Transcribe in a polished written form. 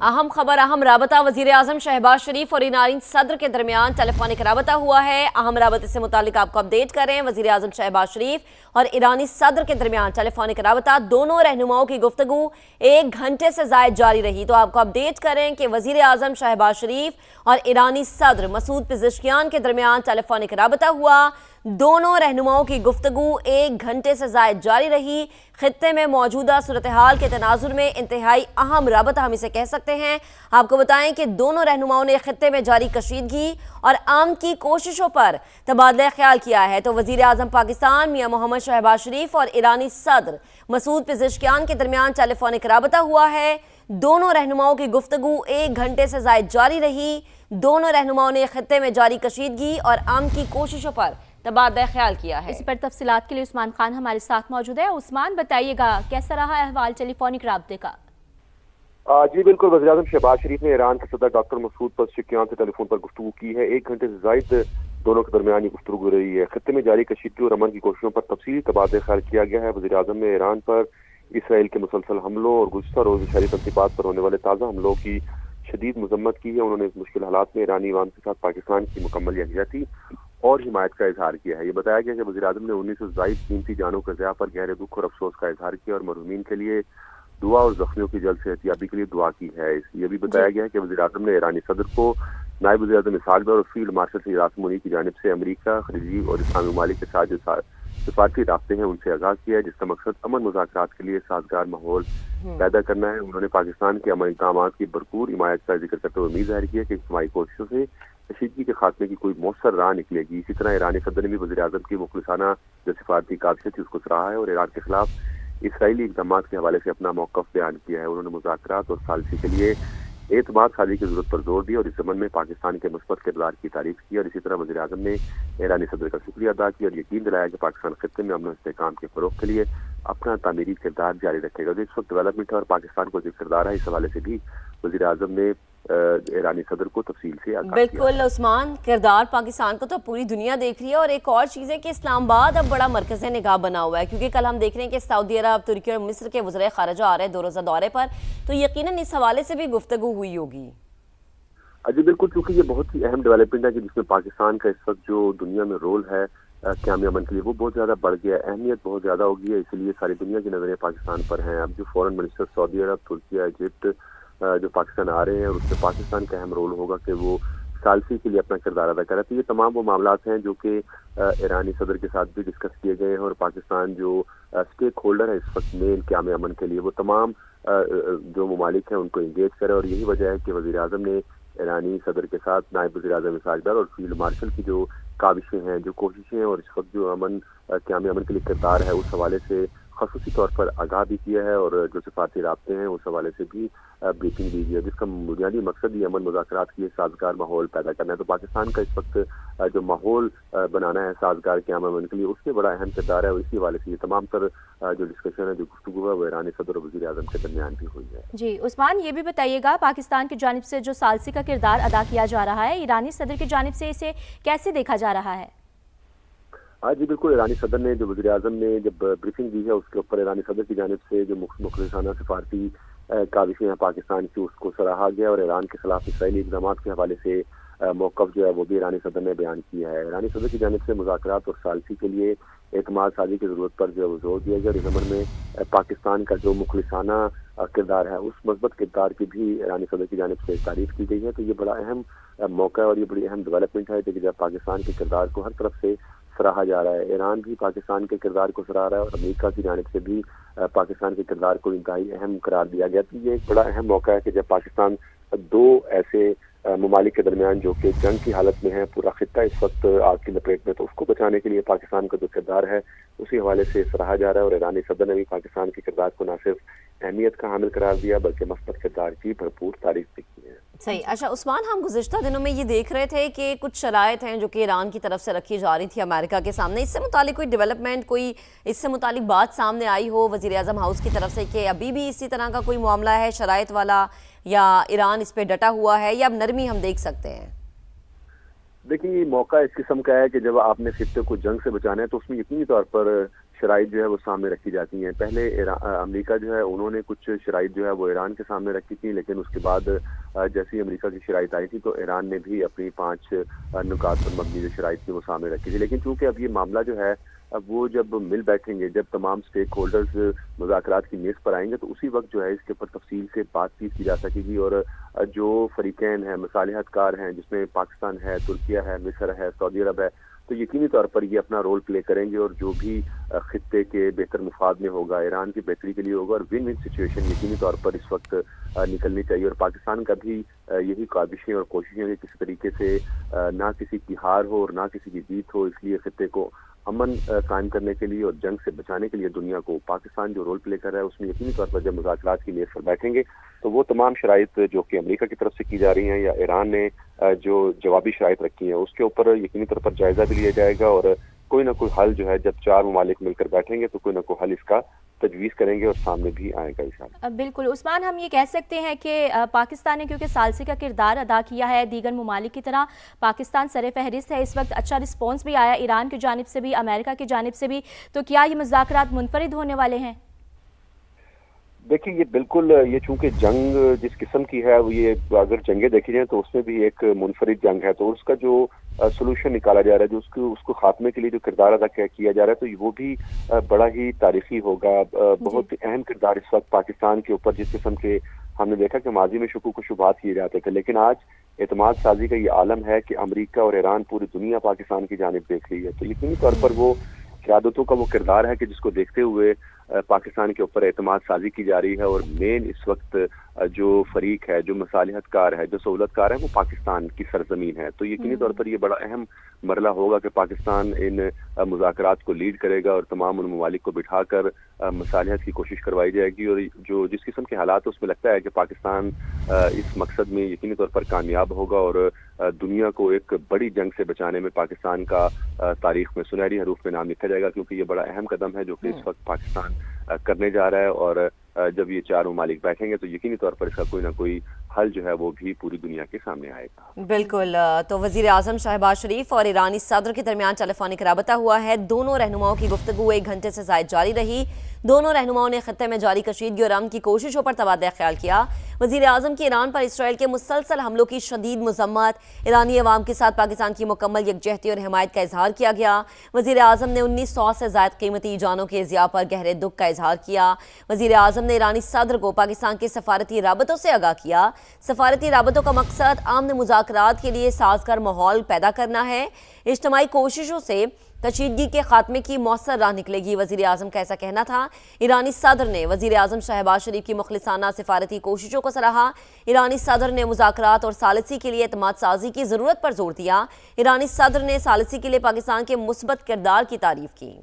अहम खबर अहम राबता वज़ीर आज़म शहबाज शरीफ और ईरानी सदर के दरमियान टेलीफोनिक राबता हुआ है। अहम राबते से मुतालिक आपको अपडेट करें। वज़ीर आज़म शहबाज शरीफ और ईरानी सदर के दरमियान टेलीफोनिक राबता दोनों रहनुमाओं की गुफ्तगू 1 घंटे से ज़ायद जारी रही। तो आपको अपडेट करें कि वज़ीर आज़म शहबाज शरीफ और ईरानी सदर मसूद पेज़ेश्कियान के दरमियान टेलीफोनिक राबता हुआ। दोनों रहनुमाओं की गुफ्तगू 1 घंटे से ज़ायद जारी रही। खित्ते में मौजूदा सूरत हाल के तनाजुर में इंतहाई अहम राबता हम इसे कह सकते हैं। आपको बताएं कि दोनों रहनुमाओं ने खित्ते में जारी कशीदगी और आम की कोशिशों पर तबादला ख्याल किया है। तो वज़ीर आज़म पाकिस्तान मियां मोहम्मद शहबाज शरीफ और ईरानी सदर मसूद पेज़ेश्कियान के दरमियान टेलीफोनिक राबता हुआ है। दोनों रहनुमाओं की गुफ्तगू 1 घंटे से ज़ायद जारी रही। दोनों रहनुमाओं ने खित्ते में जारी कशीदगी और आम की कोशिशों पर तबादला ख्याल किया है। इस पर तफसीलात के लिए उस्मान खान हमारे साथ मौजूद है। उस्मान, बताइएगा कैसा रहा अहवाल टेलीफोनिक राब्ते का? जी बिल्कुल, वज़ीर-ए-आज़म शहबाज शरीफ ने ईरान के सदर डॉक्टर मसूद पेज़ेश्कियान से टेलीफोन पर गुफ्तगू की है। 1 घंटे से जायद दोनों के दरमियान गुफ्तगू रही है। खत्ते में जारी कशीदगी और अमन की कोशिशों पर तफसीली तबादला ख्याल किया गया है। वज़ीर-ए-आज़म ने ईरान पर इसराइल के मुसलसल हमलों और गुज़श्ता रोज़ शहरी तनसीबात पर होने वाले ताज़ा हमलों की शदीद मजम्मत की है। उन्होंने इस मुश्किल हालात में ईरानी अवाम के साथ पाकिस्तान की मुकम्मल यकजहती और हिमायत का इजहार किया है। ये बताया गया कि वज़ीर-ए-आज़म ने 19 से जायद कीमती जानों के ज़िया पर गहरे दुख और अफसोस का इजहार किया और मरहूमीन के लिए दुआ और जख्मियों की जल्द सेहतियाबी के लिए दुआ की है। ये भी बताया गया है कि वज़ीर-ए-आज़म ने ईरानी सदर को नायब वज़ीर-ए-आज़म इसहाक डार और फील्ड मार्शल सईद आसिम मुनीर की जानिब से अमरीका, खलीजी और इस्लामी ममालिक के साथ जो सफारती रास्ते हैं उनसे आगाह किया है, जिसका मकसद अमन मुज़ाकरात के लिए साजगार माहौल पैदा करना है। उन्होंने पाकिस्तान के अमन इक़दामात की भरपूर हिमायत का जिक्र करते हुए उम्मीद जाहिर की है कि इज्तिमाई कोशिशों से कशीदगी के खात्मे की कोई मौसर राह निकलेगी। इसी तरह ईरानी सदर ने भी वज़ीर-ए-आज़म की मुखलिसाना जो सिफारती काविश थी उसको सराहा है और ईरान के खिलाफ इसराइली इक़दामात के हवाले से अपना मौक़िफ़ बयान किया है। उन्होंने मुज़ाकरात और सालसी के लिए एतमाद साजी की जरूरत पर जोर दिया और इस ज़मन में पाकिस्तान के मुस्बत किरदार की तारीफ की। और इसी तरह वज़ीर-ए-आज़म ने ईरानी सदर का शुक्रिया अदा किया और यकीन दिलाया कि पाकिस्तान खित्ते में अमन और इस्तेहकाम के फ़रोग़ के लिए अपना तामीरी किरदार जारी रखेगा। जो इस वक्त डेवलपमेंट है और पाकिस्तान को जो किरदार है, इस हवाले से भी वज़ीर-ए-आज़म ने ईरानी सदर को तफसील से आगाह किया। बिल्कुल उस्मान, किरदार पाकिस्तान को तो पूरी दुनिया देख रही है। और एक और चीज़ है कि इस्लामाबाद अब बड़ा मरकज़ निगाह बना हुआ है, क्योंकि कल हम देख रहे हैं कि सऊदी अरब, तुर्की और मिस्र के वज़ीर ख़ारिजा आ रहे हैं 2 रोज़ा दौरे पर, तो यकीनन इस हवाले से भी गुफ्तगू हुई होगी। जी बिल्कुल, क्योंकि ये बहुत ही अहम डेवलपमेंट है कि जिसमें पाकिस्तान का इस वक्त जो दुनिया में रोल है क़याम अमन के लिए वो बहुत ज़्यादा बढ़ गया है, अहमियत बहुत ज़्यादा हो गई है। इसलिए सारी दुनिया की नज़रें पाकिस्तान पर हैं। अब जो फॉरेन मिनिस्टर सऊदी अरब, तुर्की, इजिप्ट जो पाकिस्तान आ रहे हैं और उसमें पाकिस्तान का अहम रोल होगा कि वो सालसी के लिए अपना किरदार अदा करे। तो ये तमाम वो मामलात हैं जो कि ईरानी सदर के साथ भी डिस्कस किए गए हैं और पाकिस्तान जो स्टेक होल्डर है इस वक्त मेन क़याम अमन के लिए, वो तमाम जो ममालिक हैं उनको इंगेज करे। और यही वजह है कि वज़ीर-ए-आज़म ने ईरानी सदर के साथ नायब वज़ीर-ए-आज़म इसहाक डार और फील्ड मार्शल की जो काविशें हैं, जो कोशिशें हैं और इस वक्त जो क़याम अमन के लिए किरदार है, उस हवाले से ख़ुसूसी तौर पर आगाह भी किया है और जो सिफारती राब्ते हैं उस हवाले से भी ब्रीफिंग दी गई है, जिसका बुनियादी मकसद ही अमन मुज़ाकरात के लिए साजगार माहौल पैदा करना है। तो पाकिस्तान का इस वक्त जो माहौल बनाना है साजगार क़याम अमन के लिए, उसमें बड़ा अहम किरदार है और इसी हवाले से ये तमाम तर जो डिस्कशन है, जो गुफ्तगू है, वो ईरानी सदर और वज़ीर-ए-आज़म के दरमियान भी हुई है। जी उस्मान, ये भी बताइएगा पाकिस्तान की जानिब से जो सालसी का किरदार अदा किया जा रहा है, ईरानी सदर की जानिब से इसे कैसे देखा जा रहा है? जी बिल्कुल, ईरानी सदर ने जो वज़ीर-ए-आज़म ने जब ब्रीफिंग दी है उसके ऊपर ईरानी सदर की जानिब से जो मुखलिसाना सिफारती काविशें हैं पाकिस्तान की, उसको सराहा गया और ईरान के खिलाफ इसराइली इक़दामात के हवाले से मौक़िफ़ जो है वो भी ईरानी सदर ने बयान किया है। ईरानी सदर की जानिब से मुज़ाकरात और सालसी के लिए एतमाद साजी की ज़रूरत पर जो जोर दिया गया और इस ज़मन में पाकिस्तान का जो मुखलिसाना किरदार है उस मज़बूत किरदार की भी ईरानी सदर की जानिब से तारीफ़ की गई है। तो ये बड़ा अहम मौका है और ये बड़ी अहम डेवलपमेंट है कि जब पाकिस्तान के किरदार को हर तरफ से सराहा जा रहा है। ईरान भी पाकिस्तान के किरदार को सराहा रहा है और अमेरिका की जानिब से भी पाकिस्तान के किरदार को इंतहाई अहम करार दिया गया। तो ये एक बड़ा अहम मौका है कि जब पाकिस्तान 2 ऐसे ममालिक के दरमियान जो कि जंग की हालत में है, पूरा खित्ता इस वक्त आग की लपेट में, तो उसको बचाने के लिए पाकिस्तान का जो किरदार है उसी हवाले से सराहा जा रहा है। और ईरानी सदर ने भी पाकिस्तान के किरदार को न सिर्फ अहमियत का हामिल करार दिया बल्कि मस्बत किरदार की भरपूर तारीफ भी की है। सही। अच्छा उस्मान, हम गुज़िश्ता दिनों में ये देख रहे थे कि कुछ शराइत हैं जो कि ईरान की तरफ से रखी जा रही थी अमेरिका के सामने, इससे मुतालिक कोई डेवलपमेंट, कोई इससे मुतालिक बात सामने आई हो वज़ीर-ए-आज़म हाउस की तरफ से कि अभी भी इसी तरह का कोई मामला है शराइत वाला, या ईरान इस पर डटा हुआ है, या अब नरमी हम देख सकते हैं? देखिए, मौका इस किस्म का है कि जब आपने खित्ते को जंग से बचाना है तो उसमें यकीनी तौर पर شرائط جو ہے وہ سامنے رکھی جاتی ہیں. پہلے امریکہ جو ہے انہوں نے کچھ شرائط جو ہے وہ ایران کے سامنے رکھی تھی، لیکن اس کے بعد جیسے ہی امریکہ کی شرائط آئی تھی تو ایران نے بھی اپنی 5 نکات پر مبنی جو شرائط تھی وہ سامنے رکھی تھی. لیکن چونکہ اب یہ معاملہ جو ہے اب وہ جب مل بیٹھیں گے، جب تمام اسٹیک ہولڈرز مذاکرات کی میز پر آئیں گے تو اسی وقت جو ہے اس کے اوپر تفصیل سے بات چیت کی جا سکے گی، اور جو فریقین ہیں، مصالحت کار ہیں، جس میں پاکستان ہے، ترکیہ ہے، مصر ہے، سعودی عرب ہے، تو یقینی طور پر یہ اپنا رول پلے کریں گے، اور جو بھی خطے کے بہتر مفاد میں ہوگا، ایران کی بہتری کے لیے ہوگا، اور ون ون سچویشن یقینی طور پر اس وقت نکلنی چاہیے. اور پاکستان کا بھی یہی کاوشیں اور کوششیں کہ کسی طریقے سے نہ کسی کی ہار ہو اور نہ کسی کی جیت ہو. اس لیے خطے کو امن قائم کرنے کے لیے اور جنگ سے بچانے کے لیے دنیا کو پاکستان جو رول پلے کر رہا ہے اس میں یقینی طور پر جب مذاکرات کی میز پر بیٹھیں گے تو وہ تمام شرائط جو کہ امریکہ کی طرف سے کی جا رہی ہیں یا ایران نے جو جوابی شرائط رکھی ہیں اس کے اوپر یقینی طور پر جائزہ بھی لیا جائے گا، اور کوئی نہ کوئی حل جو ہے جب 4 ممالک مل کر بیٹھیں گے تو کوئی نہ کوئی حل اس کا تجویز کریں گے اور سامنے بھی آئے گا انشاءاللہ. بالکل عثمان، ہم یہ کہہ سکتے ہیں کہ پاکستان نے کیونکہ ثالثی کا کردار ادا کیا ہے، دیگر ممالک کی طرح پاکستان سر فہرست ہے، اس وقت اچھا رسپانس بھی آیا ایران کی جانب سے بھی، امریکہ کی جانب سے بھی، تو کیا یہ مذاکرات منفرد ہونے والے ہیں؟ دیکھیں یہ بالکل، یہ چونکہ جنگ جس قسم کی ہے وہ یہ اگر جنگیں دیکھی جائیں تو اس میں بھی ایک منفرد جنگ ہے، تو اس کا جو سولوشن نکالا جا رہا ہے، جو اس کو خاتمے کے لیے جو کردار ادا کیا جا رہا ہے تو وہ بھی بڑا ہی تاریخی ہوگا. بہت اہم کردار اس وقت پاکستان کے اوپر، جس قسم کے ہم نے دیکھا کہ ماضی میں شکوک و شبہات کیے جاتے تھے، لیکن آج اعتماد سازی کا یہ عالم ہے کہ امریکہ اور ایران پوری دنیا پاکستان کی جانب دیکھ رہی ہے. تو یقینی طور پر وہ قیادتوں کا وہ کردار ہے کہ جس کو دیکھتے ہوئے پاکستان کے اوپر اعتماد سازی کی جا رہی ہے، اور مین اس وقت جو فریق ہے، جو مصالحت کار ہے، جو سہولت کار ہے، وہ پاکستان کی سرزمین ہے. تو یقینی طور پر یہ بڑا اہم مرحلہ ہوگا کہ پاکستان ان مذاکرات کو لیڈ کرے گا اور تمام ان ممالک کو بٹھا کر مصالحت کی کوشش کروائی جائے گی، اور جو جس قسم کے حالات اس میں لگتا ہے کہ پاکستان اس مقصد میں یقینی طور پر کامیاب ہوگا، اور دنیا کو ایک بڑی جنگ سے بچانے میں پاکستان کا تاریخ میں سنہری حروف میں نام لکھا جائے گا، کیونکہ یہ بڑا اہم قدم ہے جو کہ اس وقت پاکستان کرنے جا رہا ہے. اور جب یہ 4 ممالک بیٹھیں گے تو یقینی طور پر اس کا کوئی نہ کوئی حل جو ہے وہ بھی پوری دنیا کے سامنے آئے گا. بالکل. تو وزیر اعظم شہباز شریف اور ایرانی صدر کے درمیان ٹیلیفونک رابطہ ہوا ہے. دونوں رہنماؤں کی گفتگو 1 گھنٹے سے زائد جاری رہی. دونوں رہنماؤں نے خطے میں جاری کشیدگی اور امن کی کوششوں پر تبادلہ خیال کیا. وزیر اعظم کی ایران پر اسرائیل کے مسلسل حملوں کی شدید مذمت، ایرانی عوام کے ساتھ پاکستان کی مکمل یکجہتی اور حمایت کا اظہار کیا گیا. وزیر اعظم نے 1900 سے زائد قیمتی جانوں کے اضیاء پر گہرے دکھ کا اظہار کیا. وزیر اعظم نے ایرانی صدر کو پاکستان کے سفارتی رابطوں سے آگاہ کیا. سفارتی رابطوں کا مقصد امن مذاکرات کے لیے سازگار ماحول پیدا کرنا ہے. اجتماعی کوششوں سے کشیدگی کے خاتمے کی مؤثر راہ نکلے گی، وزیر اعظم کا ایسا کہنا تھا. ایرانی صدر نے وزیر اعظم شہباز شریف کی مخلصانہ سفارتی کوششوں کو سراہا. ایرانی صدر نے مذاکرات اور ثالثی کے لیے اعتماد سازی کی ضرورت پر زور دیا. ایرانی صدر نے ثالثی کے لیے پاکستان کے مثبت کردار کی تعریف کی.